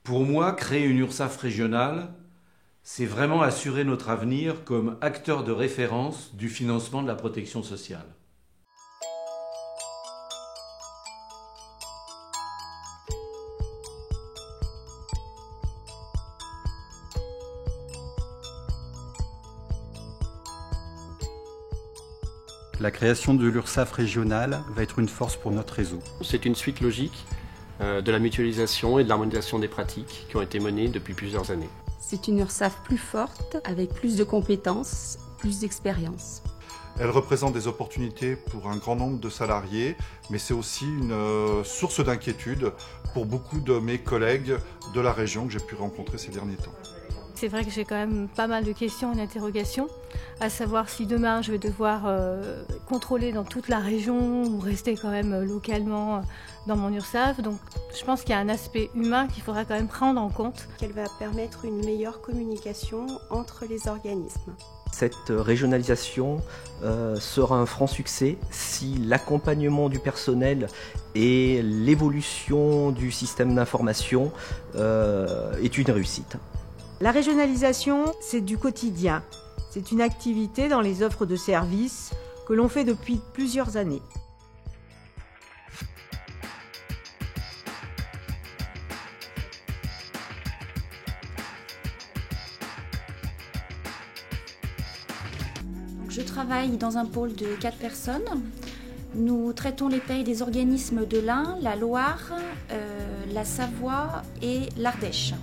Pour moi, créer une URSSAF régionale, c'est vraiment assurer notre avenir comme acteur de référence du financement de la protection sociale. La création de l'URSSAF régionale va être une force pour notre réseau. C'est une suite logique de la mutualisation et de l'harmonisation des pratiques qui ont été menées depuis plusieurs années. C'est une URSSAF plus forte, avec plus de compétences, plus d'expérience. Elle représente des opportunités pour un grand nombre de salariés, mais c'est aussi une source d'inquiétude pour beaucoup de mes collègues de la région que j'ai pu rencontrer ces derniers temps. C'est vrai que j'ai quand même pas mal de questions et d'interrogations, à savoir si demain je vais devoir contrôler dans toute la région ou rester quand même localement dans mon URSSAF. Donc je pense qu'il y a un aspect humain qu'il faudra quand même prendre en compte. Qu'elle va permettre une meilleure communication entre les organismes. Cette régionalisation sera un franc succès si l'accompagnement du personnel et l'évolution du système d'information est une réussite. La régionalisation, c'est du quotidien. C'est une activité dans les offres de services que l'on fait depuis plusieurs années. Je travaille dans un pôle de 4 personnes. Nous traitons les payes des organismes de l'Ain, la Loire, la Savoie et l'Ardèche.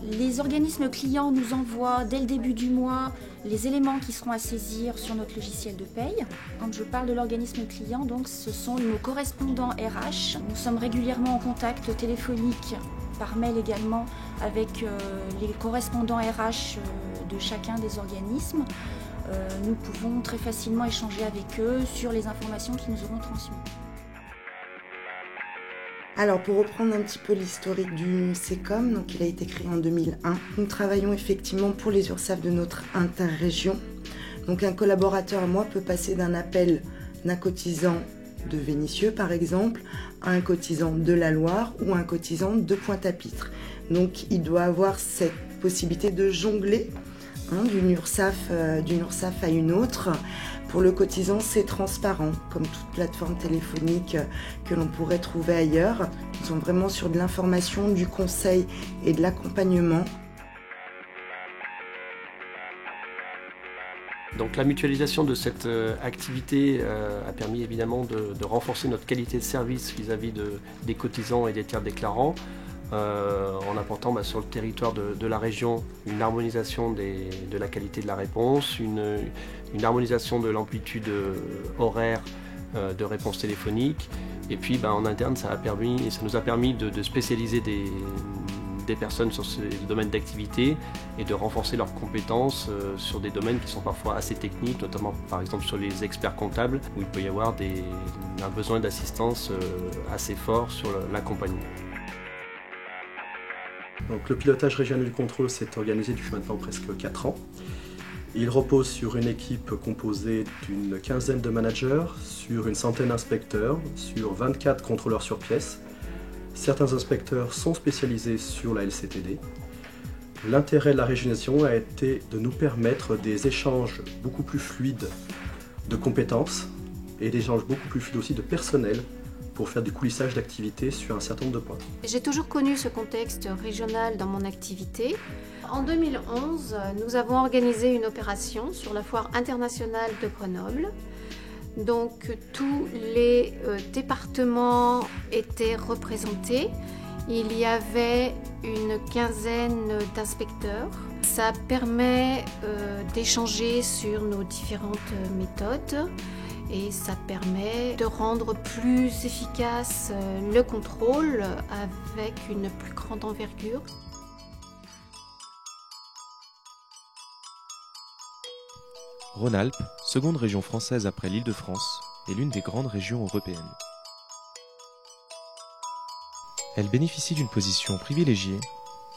Les organismes clients nous envoient dès le début du mois les éléments qui seront à saisir sur notre logiciel de paye. Quand je parle de l'organisme client, donc, ce sont nos correspondants RH. Nous sommes régulièrement en contact téléphonique, par mail également, avec les correspondants RH de chacun des organismes. Nous pouvons très facilement échanger avec eux sur les informations qu'ils nous auront transmises. Alors pour reprendre un petit peu l'historique du CECOM, donc il a été créé en 2001. Nous travaillons effectivement pour les URSSAF de notre interrégion. Donc un collaborateur à moi peut passer d'un appel d'un cotisant de Vénissieux par exemple, à un cotisant de la Loire ou un cotisant de Pointe-à-Pitre. Donc il doit avoir cette possibilité de jongler d'une URSSAF à une autre. Pour le cotisant, c'est transparent, comme toute plateforme téléphonique que l'on pourrait trouver ailleurs. Nous sommes vraiment sur de l'information, du conseil et de l'accompagnement. Donc la mutualisation de cette activité a permis évidemment de renforcer notre qualité de service vis-à-vis des cotisants et des tiers déclarants, en apportant sur le territoire de la région une harmonisation de la qualité de la réponse, une harmonisation de l'amplitude horaire de réponse téléphonique. Et puis en interne, ça nous a permis de spécialiser des personnes sur ces domaines d'activité et de renforcer leurs compétences sur des domaines qui sont parfois assez techniques, notamment par exemple sur les experts comptables, où il peut y avoir un besoin d'assistance assez fort sur l'accompagnement. Donc, le pilotage régional du contrôle s'est organisé depuis maintenant presque 4 ans. Il repose sur une équipe composée d'une quinzaine de managers, sur une centaine d'inspecteurs, sur 24 contrôleurs sur pièce. Certains inspecteurs sont spécialisés sur la LCTD. L'intérêt de la régionalisation a été de nous permettre des échanges beaucoup plus fluides de compétences et des échanges beaucoup plus fluides aussi de personnel pour faire du coulissage d'activités sur un certain nombre de points. J'ai toujours connu ce contexte régional dans mon activité. En 2011, nous avons organisé une opération sur la foire internationale de Grenoble. Donc tous les départements étaient représentés. Il y avait une quinzaine d'inspecteurs. Ça permet d'échanger sur nos différentes méthodes. Et ça permet de rendre plus efficace le contrôle avec une plus grande envergure. Rhône-Alpes, seconde région française après l'Île-de-France, est l'une des grandes régions européennes. Elle bénéficie d'une position privilégiée,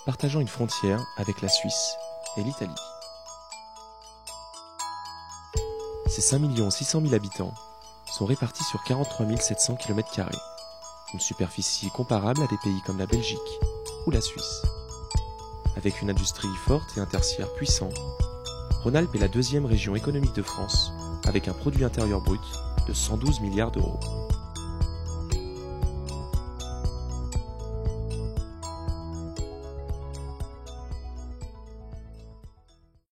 partageant une frontière avec la Suisse et l'Italie. Ces 5 600 000 habitants sont répartis sur 43 700 km², une superficie comparable à des pays comme la Belgique ou la Suisse. Avec une industrie forte et un tertiaire puissant, Rhône-Alpes est la deuxième région économique de France, avec un produit intérieur brut de 112 milliards d'euros.